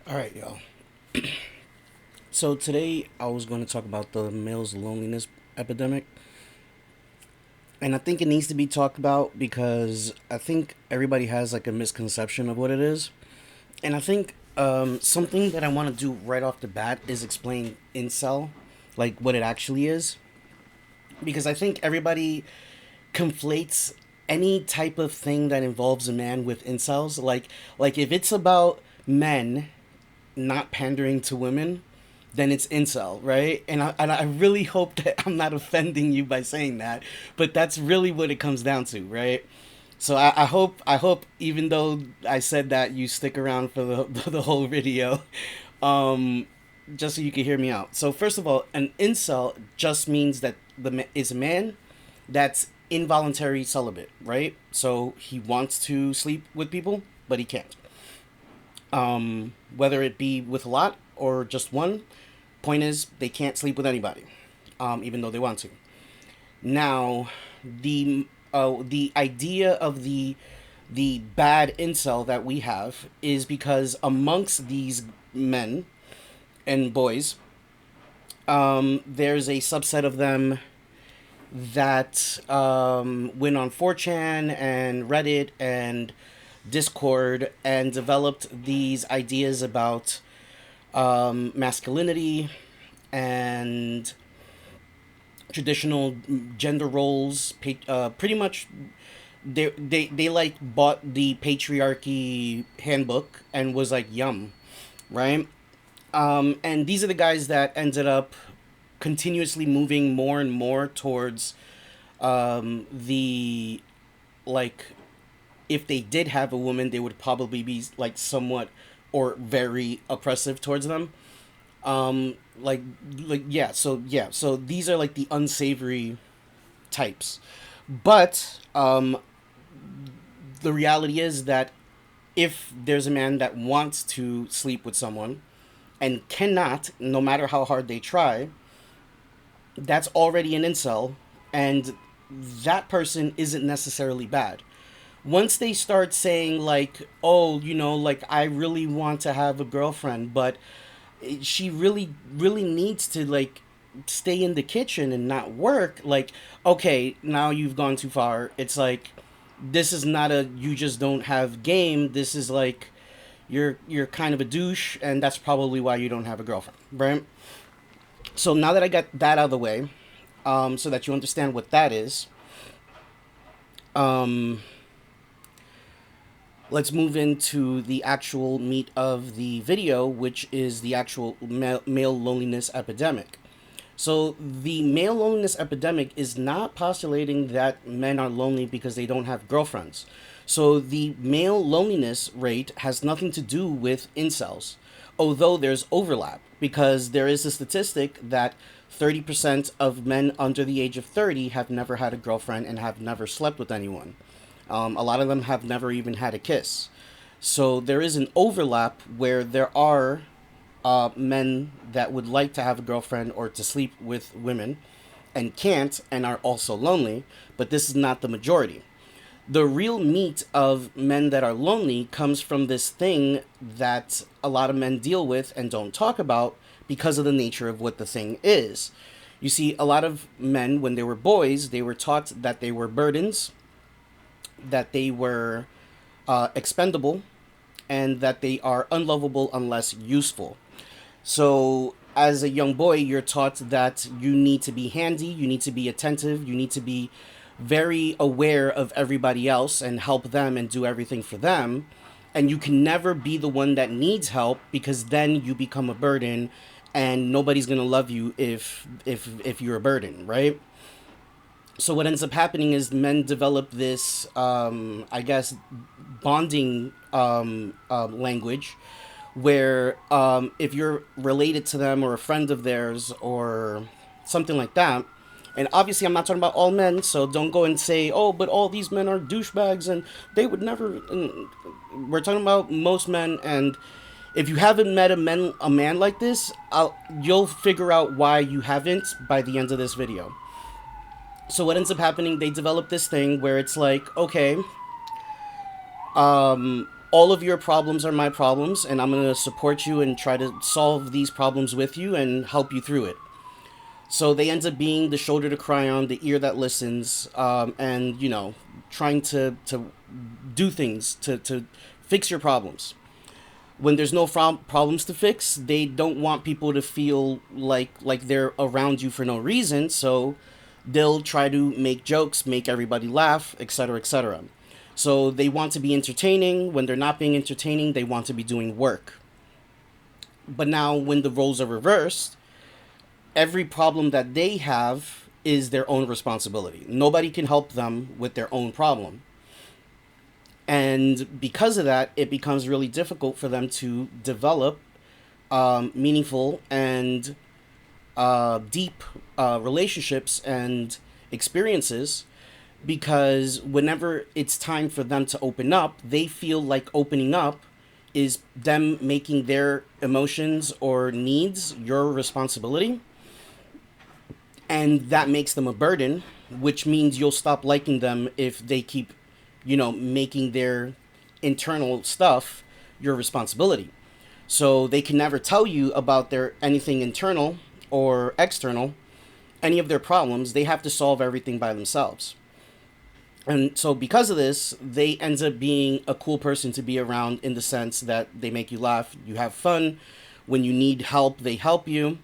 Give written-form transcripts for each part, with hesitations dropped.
All right, y'all. So today I was going to talk about the male's loneliness epidemic. And I think it needs to be talked about because I think everybody has like a misconception of what it is. And I think something that I want to do right off the bat is explain incel, like what it actually is. Because I think everybody conflates any type of thing that involves a man with incels. Like if it's about men not pandering to women, then it's incel, right? And I really hope that I'm not offending you by saying that, but that's really what it comes down to, right? So I hope even though I said that, you stick around for the whole video, um, just so you can hear me out. So first of all, an incel just means that is a man that's involuntary celibate, right? So he wants to sleep with people, but he can't. Whether it be with a lot or just one, point is they can't sleep with anybody, even though they want to. Now, the idea of the bad incel that we have is because amongst these men and boys, there's a subset of them that went on 4chan and Reddit and Discord and developed these ideas about masculinity and traditional gender roles. Pretty much, they like bought the patriarchy handbook and was like, yum, right? And these are the guys that ended up continuously moving more and more towards the like if they did have a woman, they would probably be like somewhat or very oppressive towards them. Like so these are like the unsavory types. But the reality is that if there's a man that wants to sleep with someone and cannot, no matter how hard they try, that's already an incel, and that person isn't necessarily bad. Once they start saying like, oh, like I really want to have a girlfriend, but she really needs to like stay in the kitchen and not work, like, okay, now you've gone too far. It's like this is not a you just don't have game. This is like you're kind of a douche, and that's probably why you don't have a girlfriend, right? So now that I got that out of the way, so that you understand what that is, um, let's move into the actual meat of the video, which is the actual male loneliness epidemic. So, the male loneliness epidemic is not postulating that men are lonely because they don't have girlfriends. So, the male loneliness rate has nothing to do with incels, although there's overlap because there is a statistic that 30% of men under the age of 30 have never had a girlfriend and have never slept with anyone. A lot of them have never even had a kiss. So there is an overlap where there are men that would like to have a girlfriend or to sleep with women and can't and are also lonely, but this is not the majority. The real meat of men that are lonely comes from this thing that a lot of men deal with and don't talk about because of the nature of what the thing is. You see, a lot of men, when they were boys, they were taught that they were burdens, that they were expendable, and that they are unlovable unless useful. So, as a young boy, you're taught that you need to be handy, you need to be attentive, you need to be very aware of everybody else and help them and do everything for them. And you can never be the one that needs help because then you become a burden and nobody's going to love you if you're a burden, right? So what ends up happening is men develop this I guess bonding language where if you're related to them or a friend of theirs or something like that, and obviously I'm not talking about all men, so don't go and say, oh, but all these men are douchebags and they would never. And we're talking about most men, and if you haven't met a man like this, you'll figure out why you haven't by the end of this video. So what ends up happening, they develop this thing where it's like, okay, all of your problems are my problems, and I'm going to support you and try to solve these problems with you and help you through it. So they end up being the shoulder to cry on, the ear that listens, and trying to do things to fix your problems. When there's no problems to fix, they don't want people to feel like they're around you for no reason. So they'll try to make jokes, make everybody laugh, etc., etc. So they want to be entertaining. When they're not being entertaining, they want to be doing work. But now, when the roles are reversed, every problem that they have is their own responsibility. Nobody can help them with their own problem. And because of that, it becomes really difficult for them to develop meaningful and deep relationships and experiences, because whenever it's time for them to open up, they feel like opening up is them making their emotions or needs your responsibility. And that makes them a burden, which means you'll stop liking them if they keep, making their internal stuff your responsibility. So they can never tell you about their anything internal or external, any of their problems. They have to solve everything by themselves. And so because of this, they end up being a cool person to be around, in the sense that they make you laugh, you have fun. When you need help, they help you.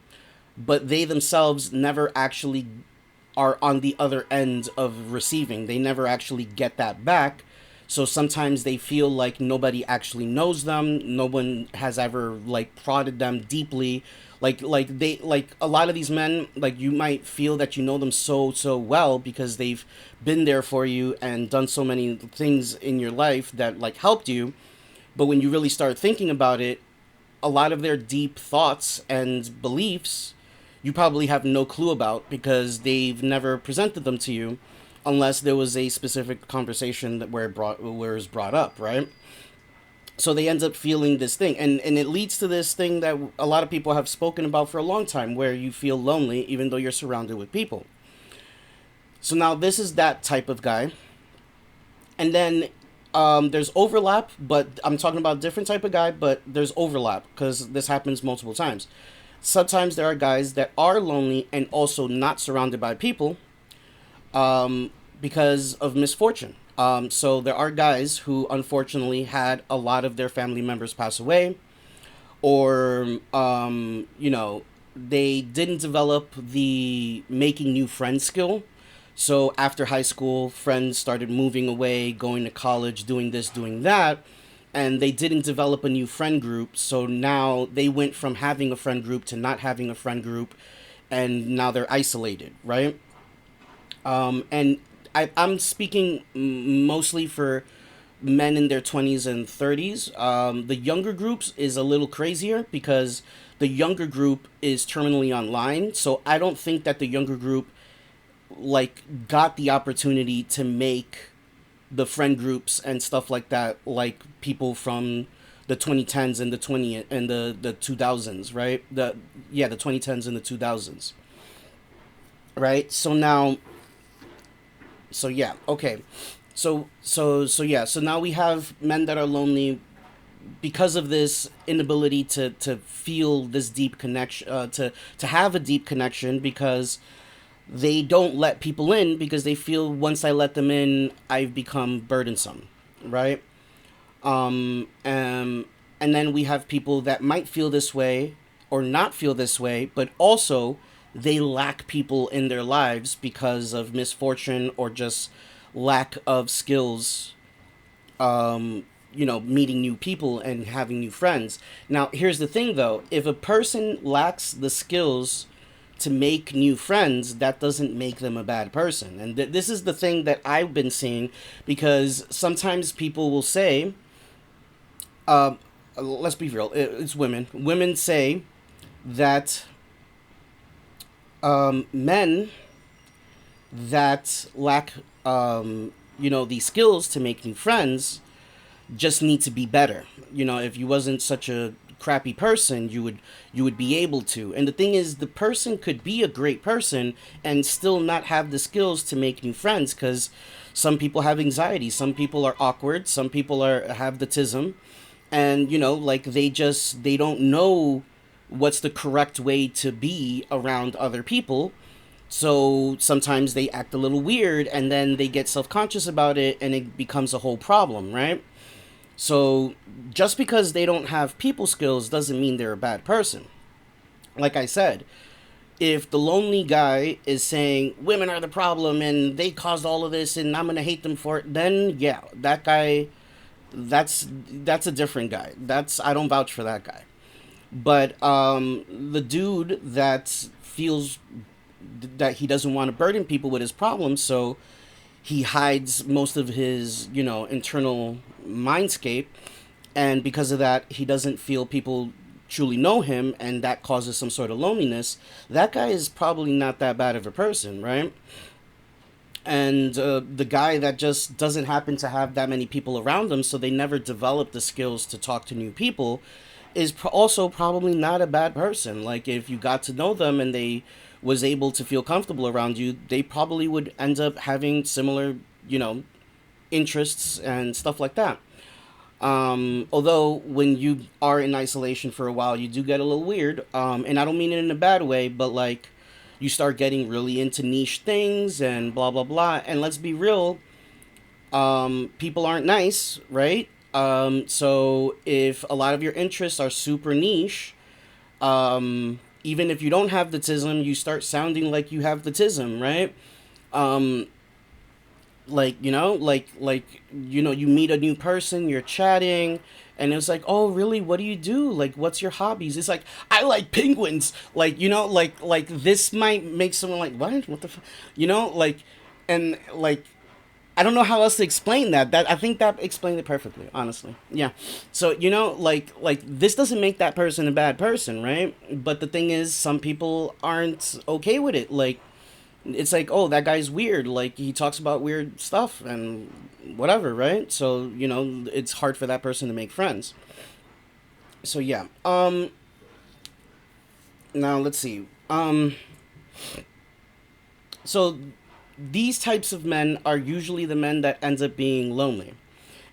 But they themselves never actually are on the other end of receiving. They never actually get that back. So sometimes they feel like nobody actually knows them. No one has ever prodded them deeply. Like a lot of these men, you might feel that you know them so well because they've been there for you and done so many things in your life that helped you. But when you really start thinking about it, a lot of their deep thoughts and beliefs you probably have no clue about, because they've never presented them to you unless there was a specific conversation where it was brought up, right? So they end up feeling this thing, and it leads to this thing that a lot of people have spoken about for a long time, where you feel lonely even though you're surrounded with people. So now this is that type of guy. And then there's overlap, but I'm talking about a different type of guy, but there's overlap because this happens multiple times. Sometimes there are guys that are lonely and also not surrounded by people because of misfortune. So there are guys who unfortunately had a lot of their family members pass away, or, they didn't develop the making new friends skill. So after high school, friends started moving away, going to college, doing this, doing that, and they didn't develop a new friend group. So now they went from having a friend group to not having a friend group, and now they're isolated, right? And I'm speaking mostly for men in their 20s and 30s. The younger groups is a little crazier because the younger group is terminally online. So I don't think that the younger group got the opportunity to make the friend groups and stuff like that, like people from the 2010s and the 2000s, right? The 2010s and the 2000s, right? So now, so yeah, okay, so now we have men that are lonely because of this inability to feel this deep connection, to have a deep connection, because they don't let people in because they feel once I let them in, I've become burdensome, right? And then we have people that might feel this way or not feel this way, but also they lack people in their lives because of misfortune or just lack of skills, meeting new people and having new friends. Now, here's the thing though, if a person lacks the skills to make new friends, that doesn't make them a bad person. And this is the thing that I've been seeing, because sometimes people will say, let's be real, it's women. Women say that men that lack, the skills to make new friends just need to be better. If you wasn't such a crappy person, you would be able to. And the thing is, the person could be a great person and still not have the skills to make new friends, because some people have anxiety, some people are awkward, some people have the tism, and like they don't know what's the correct way to be around other people. So sometimes they act a little weird, and then they get self-conscious about it, and it becomes a whole problem, right? So just because they don't have people skills doesn't mean they're a bad person. Like I said, if the lonely guy is saying women are the problem and they caused all of this and I'm gonna hate them for it, then yeah, that guy, that's a different guy. That's I don't vouch for that guy. But the dude that feels that he doesn't want to burden people with his problems, so he hides most of his internal mindscape, and because of that he doesn't feel people truly know him, and that causes some sort of loneliness. That guy is probably not that bad of a person, right? And the guy that just doesn't happen to have that many people around them, so they never develop the skills to talk to new people, is also probably not a bad person. Like if you got to know them and they was able to feel comfortable around you, they probably would end up having similar interests and stuff like that. Although when you are in isolation for a while, you do get a little weird. And I don't mean it in a bad way, but like you start getting really into niche things and blah blah blah. And let's be real, people aren't nice, right? So if a lot of your interests are super niche, even if you don't have the tism, you start sounding like you have the tism, right? Um, like you meet a new person, you're chatting, and it's like, oh really, what do you do, like what's your hobbies? It's like, I like penguins, like this might make someone like, what the like, and like I don't know how else to explain that I think that explained it perfectly, honestly. Yeah. So like this doesn't make that person a bad person, right? But the thing is, some people aren't okay with it. Like it's like, oh, that guy's weird, like he talks about weird stuff and whatever, right? So it's hard for that person to make friends. So yeah. Now let's see. So these types of men are usually the men that ends up being lonely.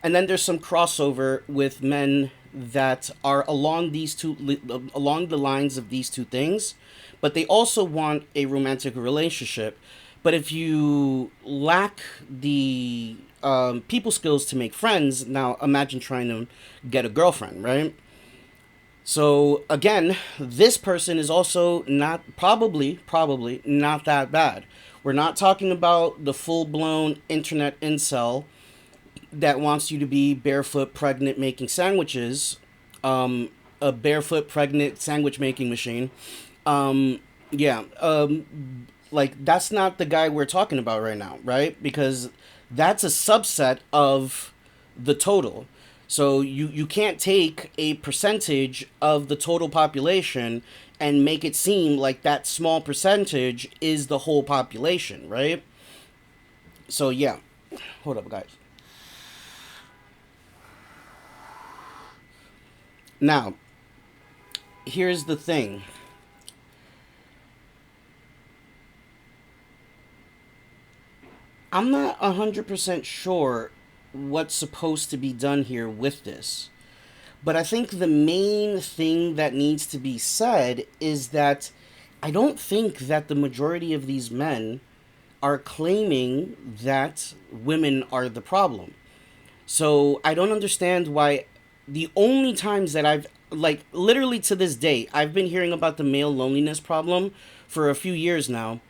And then there's some crossover with men that are along the lines of these two things, but they also want a romantic relationship. But if you lack the people skills to make friends, now imagine trying to get a girlfriend, right? So again, this person is also not probably not that bad. We're not talking about the full blown internet incel that wants you to be barefoot pregnant making sandwiches, a barefoot pregnant sandwich making machine. Yeah, like that's not the guy we're talking about right now, right? Because that's a subset of the total. So you can't take a percentage of the total population and make it seem like that small percentage is the whole population, right? So yeah, hold up, guys. Now, here's the thing. I'm not 100% sure what's supposed to be done here with this. But I think the main thing that needs to be said is that I don't think that the majority of these men are claiming that women are the problem. So I don't understand why the only times that I've, like, literally to this day, I've been hearing about the male loneliness problem for a few years now.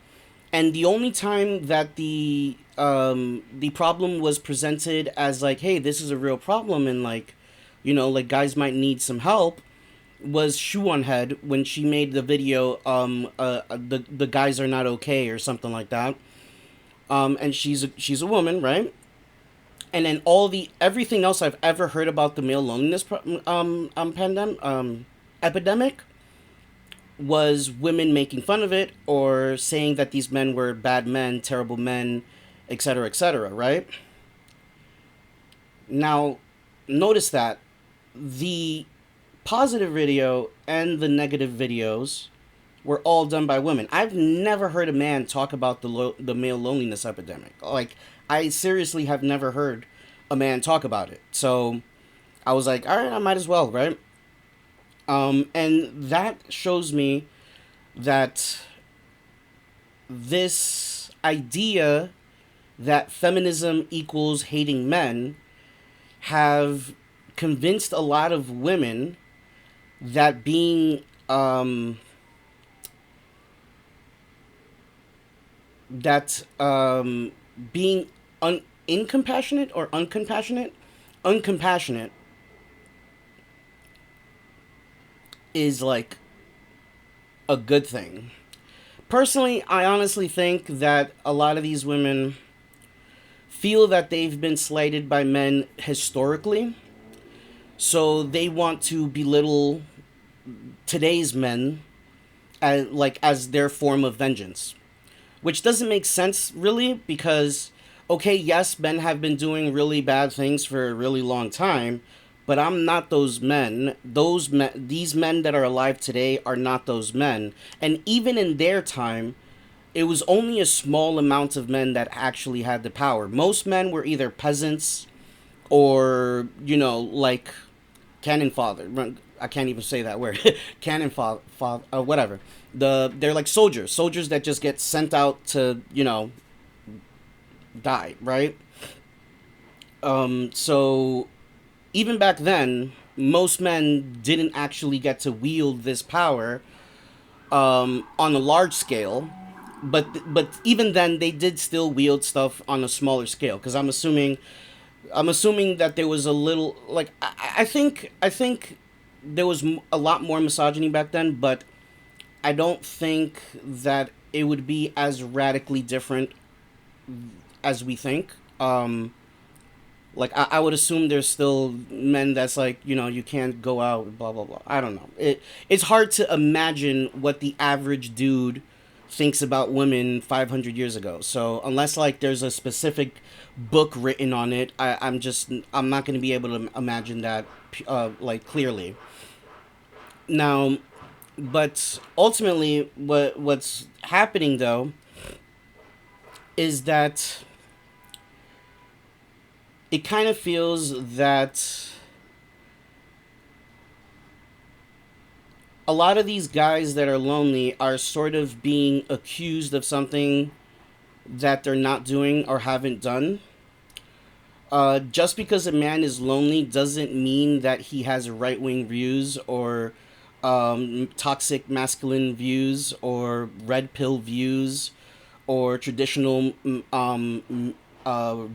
And the only time that the problem was presented as like, hey, this is a real problem, and like, like guys might need some help, was Shoe on Head when she made the video, the guys are not okay or something like that. And she's a woman, right? And then everything else I've ever heard about the male loneliness pandemic, epidemic, was women making fun of it or saying that these men were bad men, terrible men, etc., right? Now, notice that the positive video and the negative videos were all done by women. I've never heard a man talk about the male loneliness epidemic. Like, I seriously have never heard a man talk about it. So I was like, all right, I might as well, right? And that shows me that this idea that feminism equals hating men have convinced a lot of women that that being incompassionate or uncompassionate is like a good thing. Personally, I honestly think that a lot of these women feel that they've been slighted by men historically, so they want to belittle today's men as their form of vengeance, which doesn't make sense really because okay, yes, men have been doing really bad things for a really long time, but I'm not those men. These men that are alive today are not those men. And even in their time, it was only a small amount of men that actually had the power. Most men were either peasants or, like cannon father. I can't even say that word. Cannon father, whatever. They're like soldiers that just get sent out to, die, right? So even back then, most men didn't actually get to wield this power on a large scale, but even then they did still wield stuff on a smaller scale. Because I'm assuming that there was a little like I think there was a lot more misogyny back then, but I don't think that it would be as radically different as we think. Like I would assume there's still men that's like you can't go out, blah blah blah. I don't know. It's hard to imagine what the average dude thinks about women 500 years ago. So unless like there's a specific book written on it, I'm not going to be able to imagine that like clearly. Now, but ultimately, what's happening though is that it kind of feels that a lot of these guys that are lonely are sort of being accused of something that they're not doing or haven't done. Just because a man is lonely doesn't mean that he has right wing views or toxic masculine views or red pill views or traditional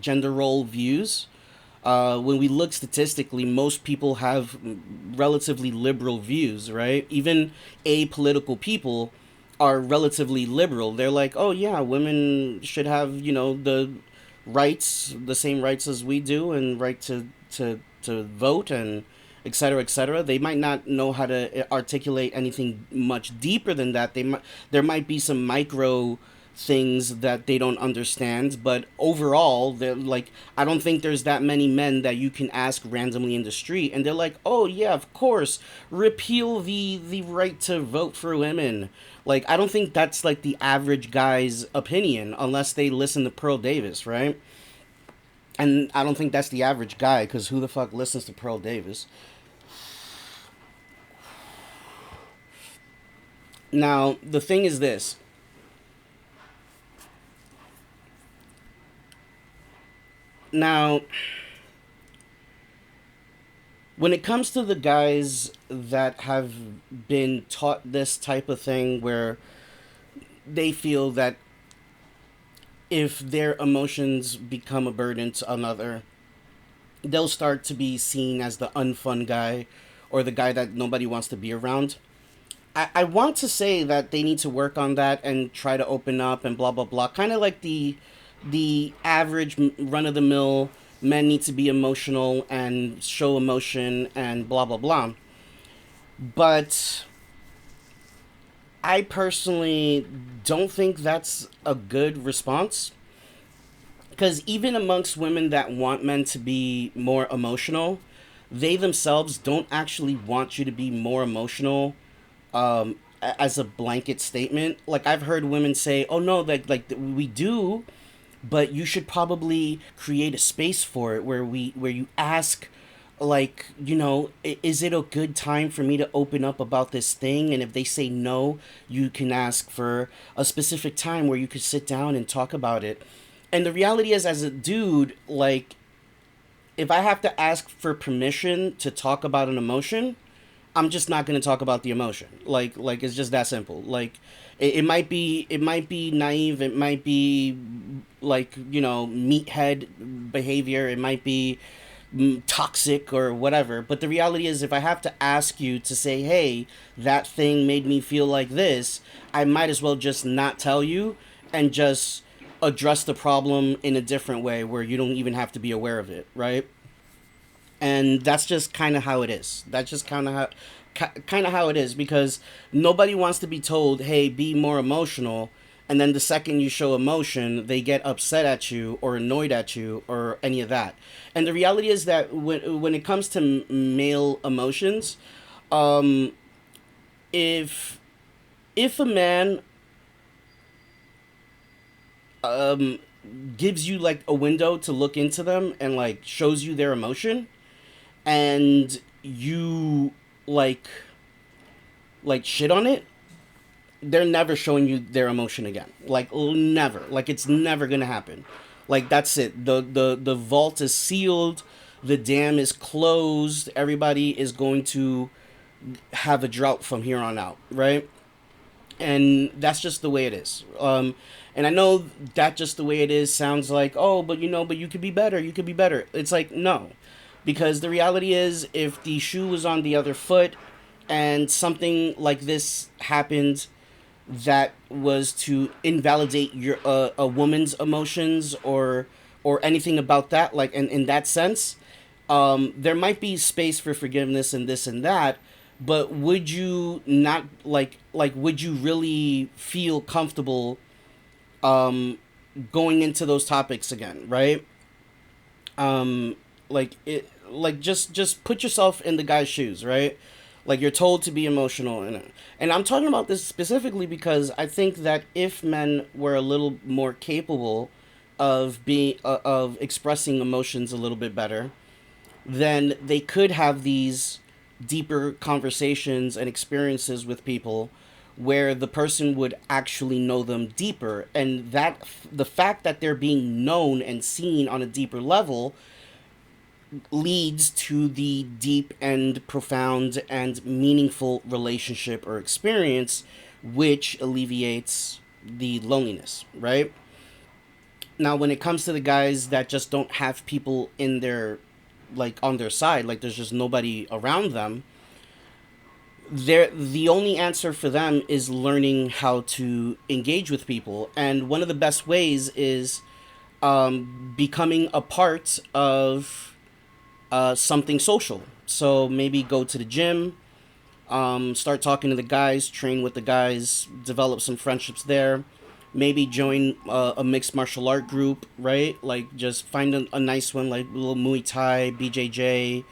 gender role views. When we look statistically, most people have relatively liberal views, right? Even apolitical people are relatively liberal. They're like, oh yeah, women should have, the rights, the same rights as we do, and right to vote and et cetera, et cetera. They might not know how to articulate anything much deeper than that. There might be some micro things that they don't understand, but overall they're like, I don't think there's that many men that you can ask randomly in the street and they're like, oh yeah, of course, repeal the right to vote for women. Like I don't think that's like the average guy's opinion unless they listen to Pearl Davis, right? And I don't think that's the average guy, because who the fuck listens to Pearl Davis? Now the thing is this. Now, when it comes to the guys that have been taught this type of thing where they feel that if their emotions become a burden to another, they'll start to be seen as the unfun guy or the guy that nobody wants to be around. I want to say that they need to work on that and try to open up and blah blah blah. Kind of like the average run of the mill men need to be emotional and show emotion and blah blah blah. But I personally don't think that's a good response, because even amongst women that want men to be more emotional, they themselves don't actually want you to be more emotional as a blanket statement. Like I've heard women say, "Oh no, like we do, but you should probably create a space for it where you ask like, is it a good time for me to open up about this thing? And if they say no, you can ask for a specific time where you could sit down and talk about it. And the reality is, as a dude, like, if I have to ask for permission to talk about an emotion, I'm just not going to talk about the emotion. Like it's just that simple. Like it might be naive. It might be like, meathead behavior. It might be toxic or whatever. But the reality is, if I have to ask you to say, hey, that thing made me feel like this, I might as well just not tell you and just address the problem in a different way where you don't even have to be aware of it, right? And that's just kind of how it is. That's just kind of how it is, because nobody wants to be told, "Hey, be more emotional," and then the second you show emotion, they get upset at you or annoyed at you or any of that. And the reality is that when it comes to male emotions, um, if if a man um gives you like a window to look into them and like shows you their emotion, and you like shit on it, they're never showing you their emotion again. Like, never. Like, it's never gonna happen. Like, that's it. The vault is sealed. The dam is closed. Everybody is going to have a drought from here on out, right? And that's just the way it is. And I know that just the way it is sounds like, oh, but but you could be better. You could be better. It's like, no, because the reality is, if the shoe was on the other foot, and something like this happened that was to invalidate your a woman's emotions, or anything about that, like in that sense, there might be space for forgiveness and this and that. But would you not would you really feel comfortable um going into those topics again, right? Just put yourself in the guy's shoes, right? Like, you're told to be emotional, and I'm talking about this specifically because I think that if men were a little more capable of expressing emotions a little bit better, then they could have these deeper conversations and experiences with people where the person would actually know them deeper, and that the fact that they're being known and seen on a deeper level leads to the deep and profound and meaningful relationship or experience, which alleviates the loneliness, right? Now, when it comes to the guys that just don't have people in their, like, on their side, like there's just nobody around them, the only answer for them is learning how to engage with people. And one of the best ways is becoming a part of something social. So maybe go to the gym, start talking to the guys, train with the guys, develop some friendships there. Maybe join a mixed martial art group, right? Like, just find a nice one, like a little Muay Thai, BJJ,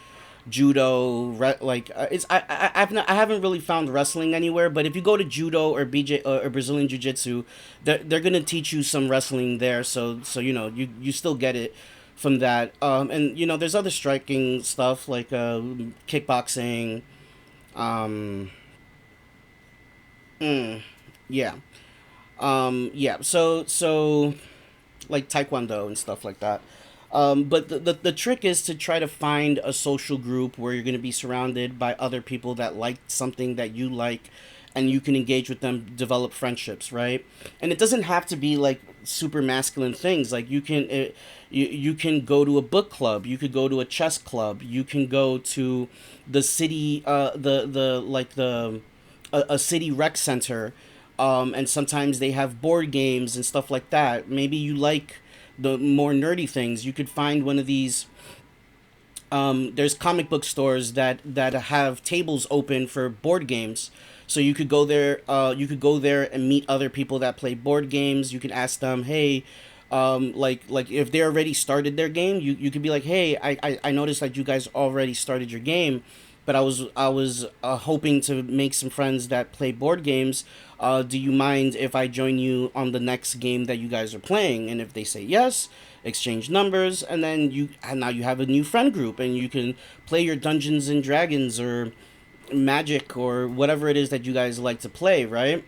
judo. I haven't really found wrestling anywhere, but if you go to judo or BJ or Brazilian Jiu Jitsu, they're gonna teach you some wrestling there. So you still get it from that. And there's other striking stuff like kickboxing. Um, yeah. Yeah. So like taekwondo and stuff like that. But the trick is to try to find a social group where you're going to be surrounded by other people that like something that you like, and you can engage with them, develop friendships, right? And it doesn't have to be like super masculine things. Like, you can go to a book club, you could go to a chess club, you can go to the city, a city rec center, and sometimes they have board games and stuff like that. Maybe you like the more nerdy things. You could find one of these. There's comic book stores that have tables open for board games, so you could go there. You could go there and meet other people that play board games. You can ask them, hey, like if they already started their game, you could be like, hey, I noticed that you guys already started your game. but I was hoping to make some friends that play board games. Do you mind if I join you on the next game that you guys are playing? And if they say yes, exchange numbers, and then now you have a new friend group, and you can play your Dungeons and Dragons or Magic or whatever it is that you guys like to play, right?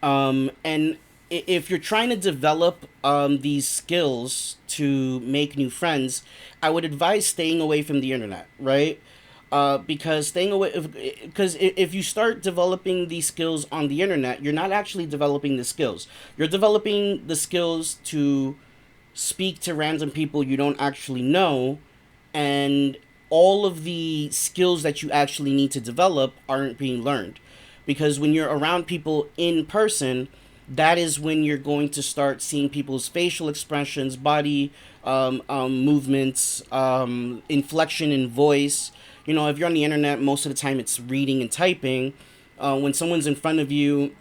And if you're trying to develop these skills to make new friends, I would advise staying away from the internet, right? Because staying away, because if you start developing these skills on the internet, you're not actually developing the skills. You're developing the skills to speak to random people you don't actually know, and all of the skills that you actually need to develop aren't being learned. Because when you're around people in person, that is when you're going to start seeing people's facial expressions, body movements, inflection in voice. You know, if you're on the internet, most of the time it's reading and typing. When someone's in front of you,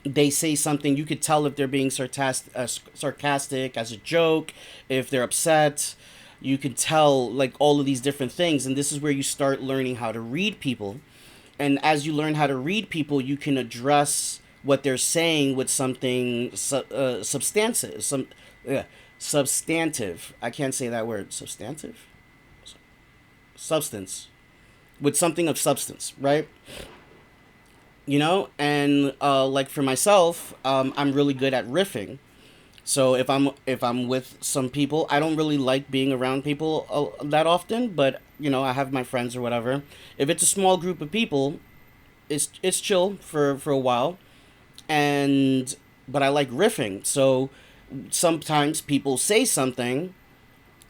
they say something, you could tell if they're being sarcastic as a joke, if they're upset. You could tell like all of these different things, and this is where you start learning how to read people. And as you learn how to read people, you can address what they're saying with something substantive. Substantive. I can't say that word. Substantive. Substance. With something of substance, right? You know, and like for myself, I'm really good at riffing. So if I'm with some people, I don't really like being around people that often, but you know, I have my friends or whatever. If it's a small group of people, it's chill for a while, and but I like riffing. So sometimes people say something,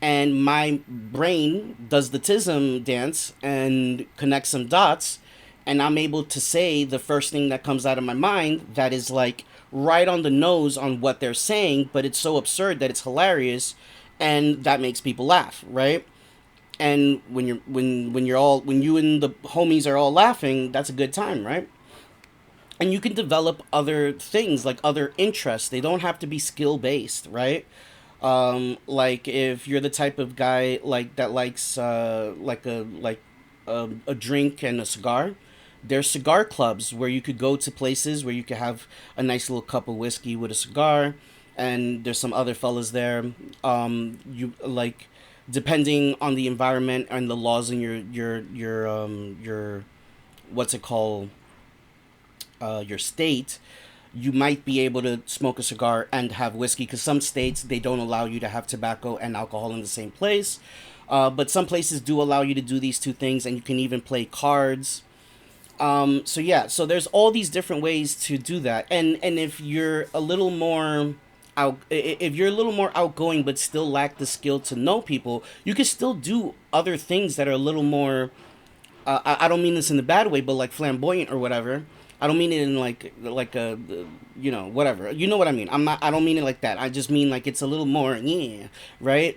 and my brain does the tism dance and connects some dots, and I'm able to say the first thing that comes out of my mind that is like right on the nose on what they're saying, but it's so absurd that it's hilarious, and that makes people laugh, right? And when you and the homies are all laughing, that's a good time, right? And you can develop other things like other interests. They don't have to be skill based, right? Like if you're the type of guy like that likes a drink and a cigar, there's cigar clubs where you could go to places where you could have a nice little cup of whiskey with a cigar, and there's some other fellas there. You like, depending on the environment and the laws in your what's it called, your state, you might be able to smoke a cigar and have whiskey, because some states they don't allow you to have tobacco and alcohol in the same place. But some places do allow you to do these two things, and you can even play cards. So yeah, so there's all these different ways to do that, and if you're a little more if you're a little more outgoing but still lack the skill to know people, you can still do other things that are a little more. I don't mean this in a bad way, but like flamboyant or whatever. I don't mean it in like a you know, whatever. You know what I mean. I'm not. I don't mean it like that. I just mean like it's a little more, yeah, right?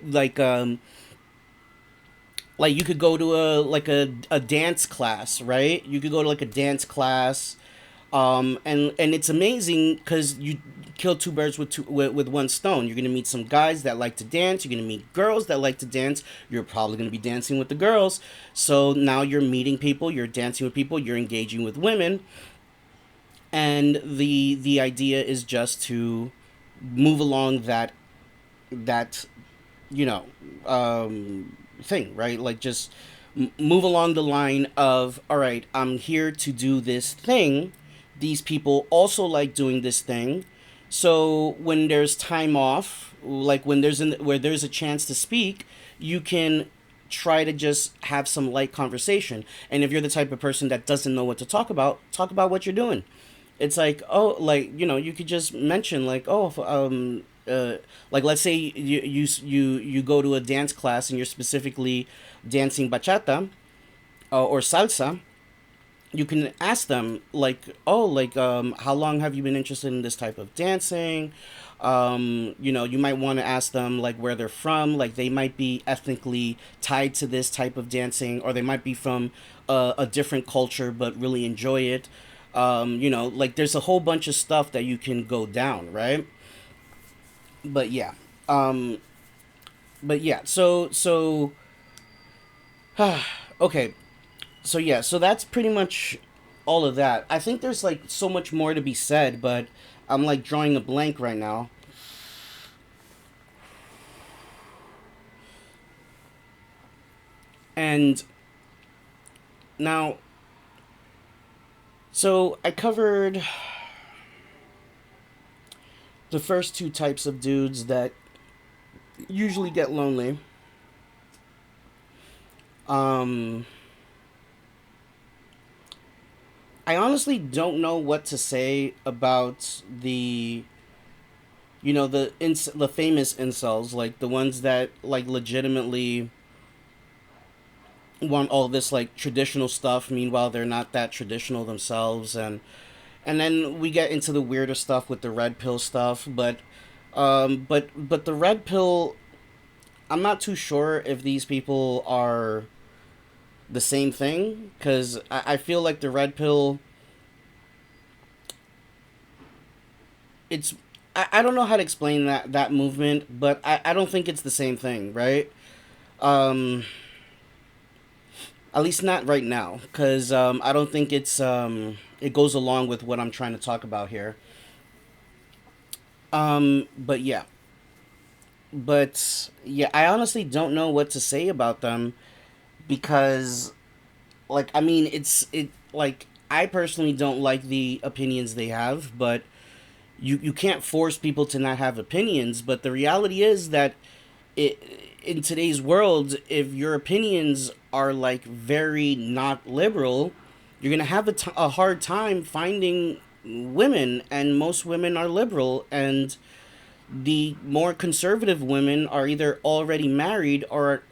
Like you could go to a dance class, right? You could go to like a dance class, and it's amazing because you kill two birds with one stone. You're gonna meet some guys that like to dance. You're gonna meet girls that like to dance. You're probably gonna be dancing with the girls. So now you're meeting people. You're dancing with people. You're engaging with women, and the idea is just to move along that you know, thing, right? Like just move along the line of, all right, I'm here to do this thing. These people also like doing this thing. So when there's time off, like when where there's a chance to speak, you can try to just have some light conversation. And if you're the type of person that doesn't know what to talk about what you're doing. It's like, oh, like, you know, you could just mention like, oh, like let's say you go to a dance class and you're specifically dancing bachata, or salsa. You can ask them like, oh, like, how long have you been interested in this type of dancing? You know, you might want to ask them like where they're from. Like they might be ethnically tied to this type of dancing, or they might be from a different culture but really enjoy it. You know, like there's a whole bunch of stuff that you can go down, right? But yeah, um, but yeah. So okay. So yeah, so that's pretty much all of that. I think there's like so much more to be said, but I'm like drawing a blank right now. And now, so I covered the first two types of dudes that usually get lonely. Um, I honestly don't know what to say about the famous incels, like the ones that like legitimately want all this like traditional stuff. Meanwhile, they're not that traditional themselves, and then we get into the weirder stuff with the red pill stuff. But the red pill, I'm not too sure if these people are the same thing because I feel like the red pill, it's I don't know how to explain that movement, but I don't think it's the same thing, right? Um, at least not right now, because I don't think it goes along with what I'm trying to talk about here. But yeah, I honestly don't know what to say about them because, like, I mean, it like I personally don't like the opinions they have, but you can't force people to not have opinions. But the reality is that it in today's world, if your opinions are like very not liberal, you're gonna have a hard time finding women, and most women are liberal, and the more conservative women are either already married or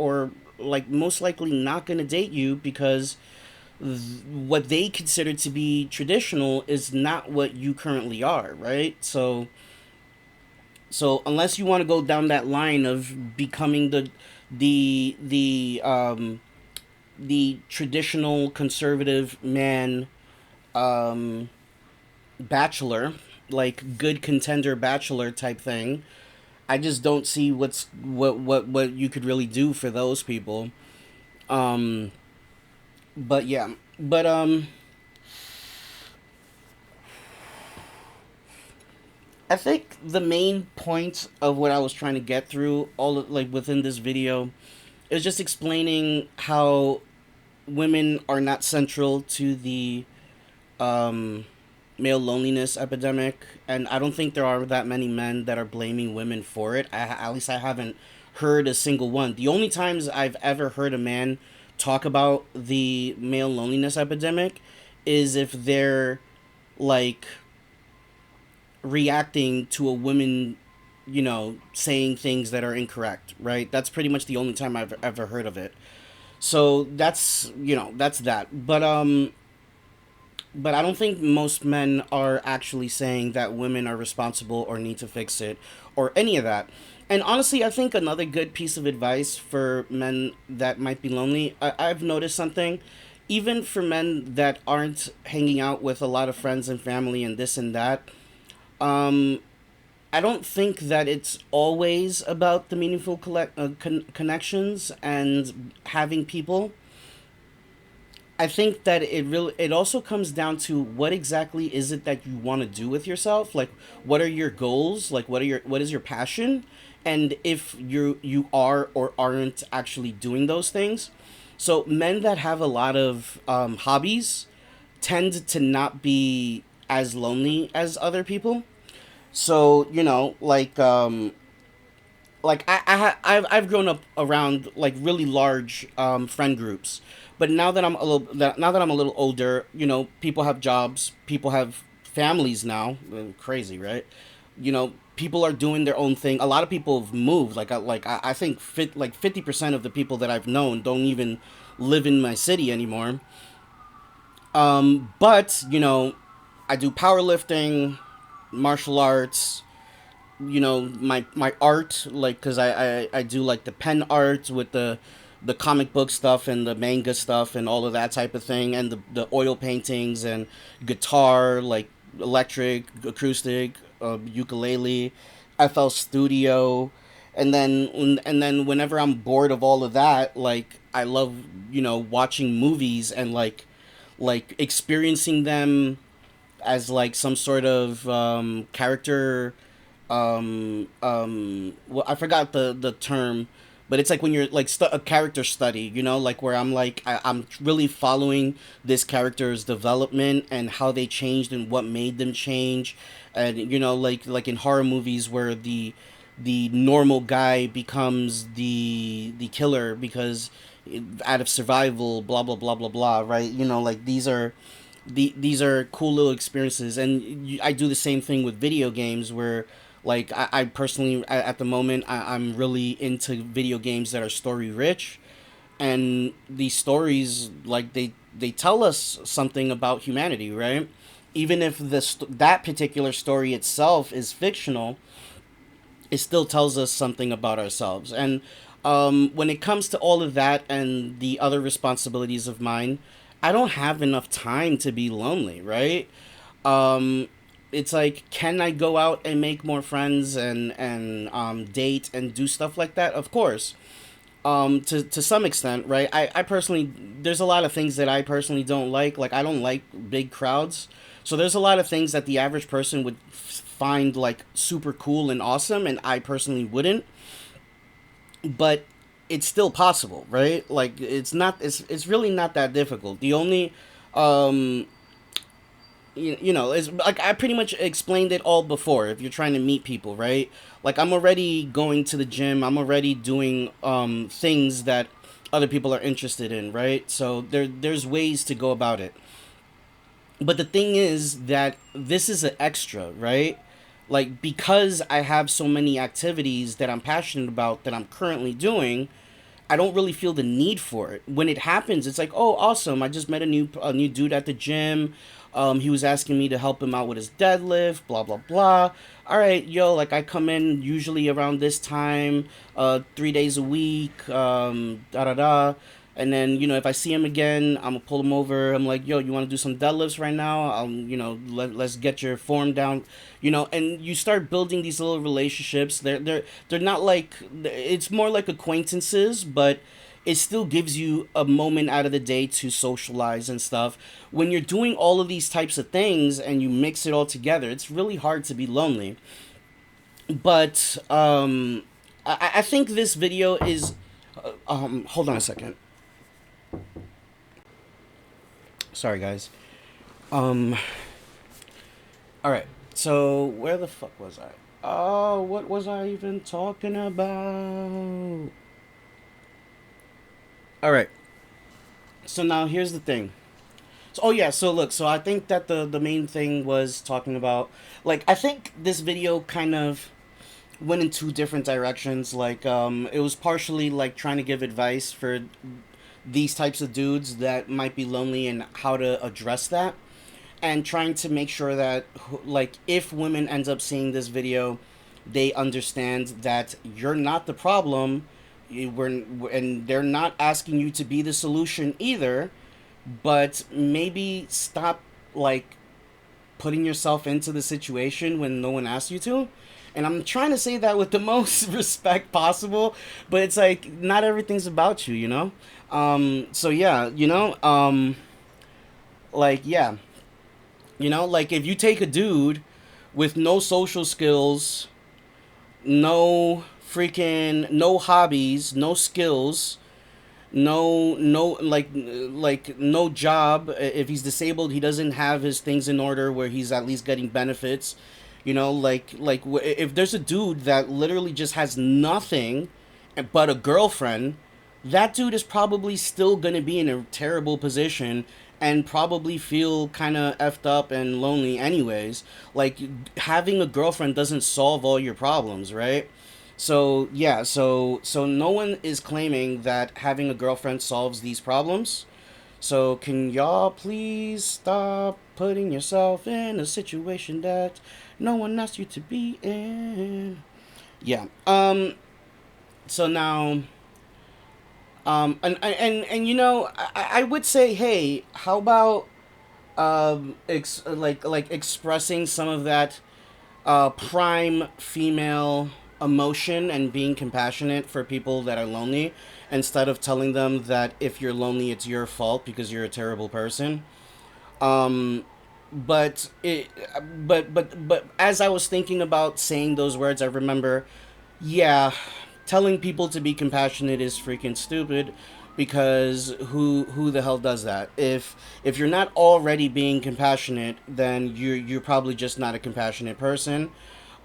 like most likely not gonna date you because what they consider to be traditional is not what you currently are, right? So unless you want to go down that line of becoming the the um the traditional conservative man, um bachelor, like good contender bachelor type thing, I just don't see what you could really do for those people. um but yeah, but I think the main point of what I was trying to get through all of, like within this video is just explaining how women are not central to the um, male loneliness epidemic, and I don't think there are that many men that are blaming women for it. At least I haven't heard a single one. The only times I've ever heard a man talk about the male loneliness epidemic is if they're like reacting to a woman, saying things that are incorrect, right? That's pretty much the only time I've ever heard of it. So that's that. But I don't think most men are actually saying that women are responsible or need to fix it or any of that. And honestly, I think another good piece of advice for men that might be lonely, I've noticed something. Even for men that aren't hanging out with a lot of friends and family and this and that, um, I don't think that it's always about the meaningful connections and having people. I think that it also comes down to what exactly is it that you want to do with yourself? Like what are your goals? Like what is your passion? And if you are or aren't actually doing those things. So men that have a lot of hobbies tend to not be as lonely as other people. So, I've grown up around like really large friend groups, but now that I'm a little older, people have jobs, people have families now. Crazy, right? People are doing their own thing. A lot of people have moved. I think 50% of the people that I've known don't even live in my city anymore. But I do powerlifting, martial arts, my art, like because I do like the pen art with the comic book stuff and the manga stuff and all of that type of thing, and the oil paintings and guitar, like electric, acoustic, ukulele, FL Studio. And then whenever I'm bored of all of that, like I love, watching movies and like experiencing them as like some sort of character. Well, I forgot the term, but it's like when you're like a character study, like where I'm like I'm really following this character's development and how they changed and what made them change. And like in horror movies where the normal guy becomes the killer because out of survival, blah blah blah blah blah, right? Like these are cool little experiences. And I do the same thing with video games where like I personally at the moment I'm really into video games that are story rich, and these stories like they tell us something about humanity, right? Even if that particular story itself is fictional, it still tells us something about ourselves. And when it comes to all of that and the other responsibilities of mine, I don't have enough time to be lonely, right? Um, it's like, can I go out and make more friends and date and do stuff like that? Of course, to some extent, right? I personally, there's a lot of things that I personally don't like. Like, I don't like big crowds. So there's a lot of things that the average person would find like super cool and awesome, and I personally wouldn't. But it's still possible, right? Like, it's really not that difficult. The only um it's like I pretty much explained it all before. If you're trying to meet people, right? Like, I'm already going to the gym, I'm already doing things that other people are interested in, right? So there's ways to go about it. But the thing is that this is an extra, right? Like, because I have so many activities that I'm passionate about that I'm currently doing, I don't really feel the need for it. When it happens, it's like, oh, awesome! I just met a new dude at the gym. He was asking me to help him out with his deadlift. Blah blah blah. All right, yo, like I come in usually around this time, 3 days a week. Da da da. And then if I see him again, I'm gonna pull him over. I'm like, yo, you want to do some deadlifts right now? Let's get your form down. And you start building these little relationships. They're not like, it's more like acquaintances, but it still gives you a moment out of the day to socialize and stuff. When you're doing all of these types of things and you mix it all together, it's really hard to be lonely. But I think this video is. Hold on a second. Sorry, guys. Um. All right. So where the fuck was I? Oh, what was I even talking about? All right. So now here's the thing. So, oh yeah. So look. So I think that the main thing was talking about, like, I think this video kind of went in two different directions. Like, it was partially like trying to give advice for these types of dudes that might be lonely and how to address that, and trying to make sure that, like, if women end up seeing this video, they understand that you're not the problem. And they're not asking you to be the solution either, but maybe stop, like, putting yourself into the situation when no one asks you to. And I'm trying to say that with the most respect possible, but it's like not everything's about you, you know? So yeah, like, yeah, like if you take a dude with no social skills, no hobbies, no skills, no like no job. If he's disabled, he doesn't have his things in order where he's at least getting benefits. If there's a dude that literally just has nothing but a girlfriend, that dude is probably still gonna be in a terrible position and probably feel kind of effed up and lonely anyways. Like, having a girlfriend doesn't solve all your problems, right? So yeah, so no one is claiming that having a girlfriend solves these problems. So can y'all please stop putting yourself in a situation that no one asked you to be in? Yeah. So now, and I would say, hey, how about like expressing some of that prime female emotion and being compassionate for people that are lonely, instead of telling them that if you're lonely it's your fault because you're a terrible person. um but it but as I was thinking about saying those words, I remember, yeah, telling people to be compassionate is freaking stupid, because who the hell does that? If you're not already being compassionate, then you're probably just not a compassionate person.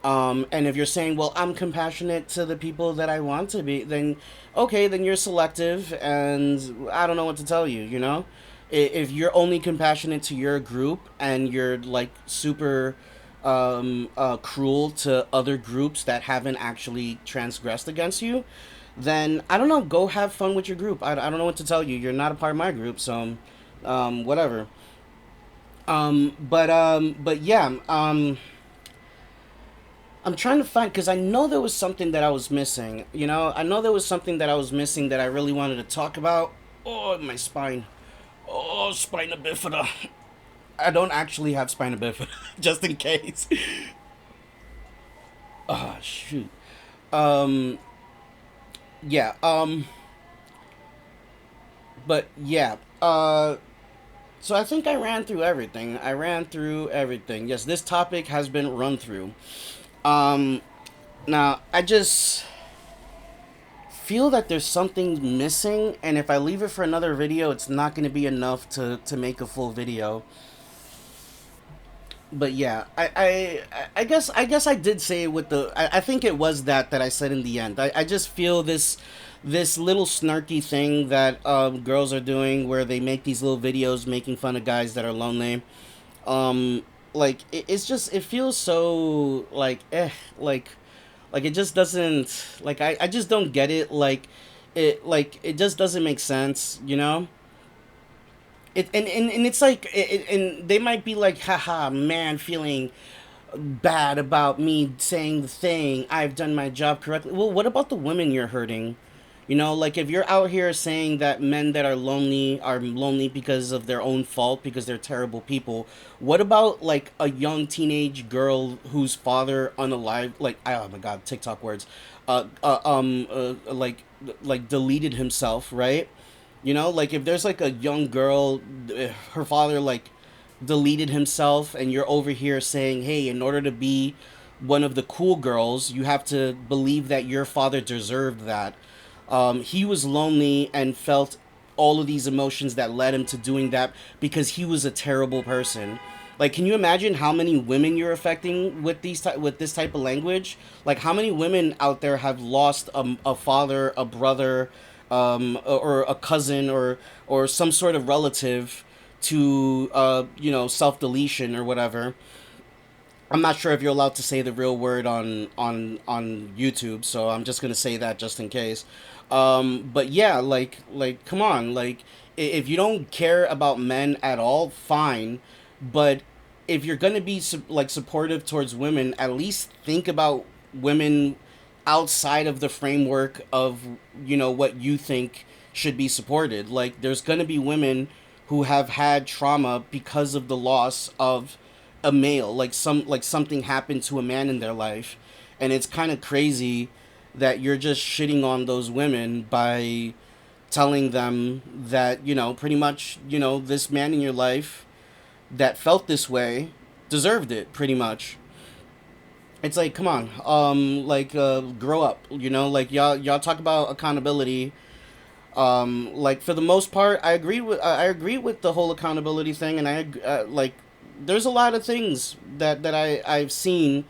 And if you're saying, well, I'm compassionate to the people that I want to be, then okay, then you're selective, and I don't know what to tell you, you know? If you're only compassionate to your group and you're like super cruel to other groups that haven't actually transgressed against you, then I don't know, go have fun with your group. I don't know what to tell you. You're not a part of my group, so whatever. But yeah, I'm trying to find, because I know there was something that I was missing. You know, I know there was something that I was missing that I really wanted to talk about. Oh, my spine. Oh, spina bifida. I don't actually have spina bifida, just in case. Oh, shoot. Um, yeah. But yeah. So I think I ran through everything. I ran through everything. Yes, this topic has been run through. Um, Now I just feel that there's something missing, and if I leave it for another video, it's not going to be enough to make a full video. But yeah, I guess I did say it with the, I think it was that I said in the end. I just feel this little snarky thing that girls are doing, where they make these little videos making fun of guys that are lonely. Um, like it's just, it feels so like like it just doesn't, like I just don't get it. It just doesn't make sense, you know? And it's like and they might be like, haha, man, feeling bad about me saying the thing, I've done my job correctly. Well, what about the women you're hurting? You know, like if you're out here saying that men that are lonely because of their own fault, because they're terrible people, what about like a young teenage girl whose father unalive, like, oh my god, TikTok words, like deleted himself, right? You know, like if there's like a young girl, her father like deleted himself, and you're over here saying, hey, in order to be one of the cool girls, you have to believe that your father deserved that. He was lonely and felt all of these emotions that led him to doing that because he was a terrible person. Like, can you imagine how many women you're affecting with with this type of language? Like, how many women out there have lost a father, a brother, or a cousin, or some sort of relative to self deletion or whatever. I'm not sure if you're allowed to say the real word on YouTube, so I'm just gonna say that just in case. But yeah, like come on, like if you don't care about men at all, fine. But if you're gonna be like supportive towards women, at least think about women outside of the framework of what you think should be supported. Like there's gonna be women who have had trauma because of the loss of a male, like something happened to a man in their life, and it's kind of crazy that you're just shitting on those women by telling them that pretty much this man in your life that felt this way deserved it, pretty much. It's like, come on, grow up, like y'all talk about accountability. Like for the most part, I agree with the whole accountability thing, and like there's a lot of things that I've seen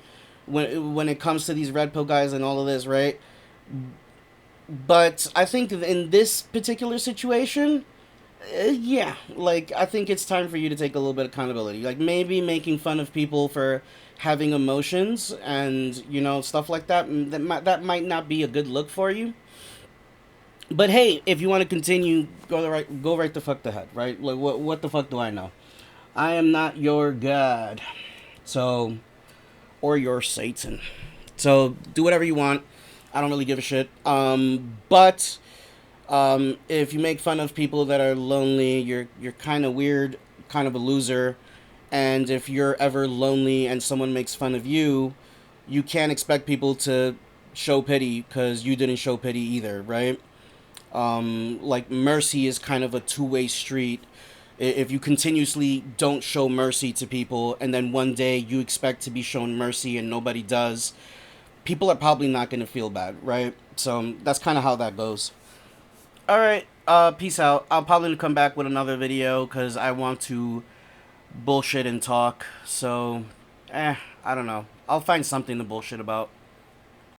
when it comes to these red pill guys and all of this, right? But I think in this particular situation, yeah, like I think it's time for you to take a little bit of accountability. Like maybe making fun of people for having emotions and stuff like that. That might not be a good look for you. But hey, if you want to continue, go right the fuck ahead, right? Like what the fuck do I know? I am not your god, so, or your Satan. So do whatever you want. I don't really give a shit. But if you make fun of people that are lonely, you're kind of weird, kind of a loser. And if you're ever lonely and someone makes fun of you, you can't expect people to show pity because you didn't show pity either, right? Like mercy is kind of a two-way street. If you continuously don't show mercy to people and then one day you expect to be shown mercy and nobody does, people are probably not going to feel bad, right? So that's kind of how that goes. All right, peace out. I'll probably come back with another video because I want to bullshit and talk. So, I don't know. I'll find something to bullshit about.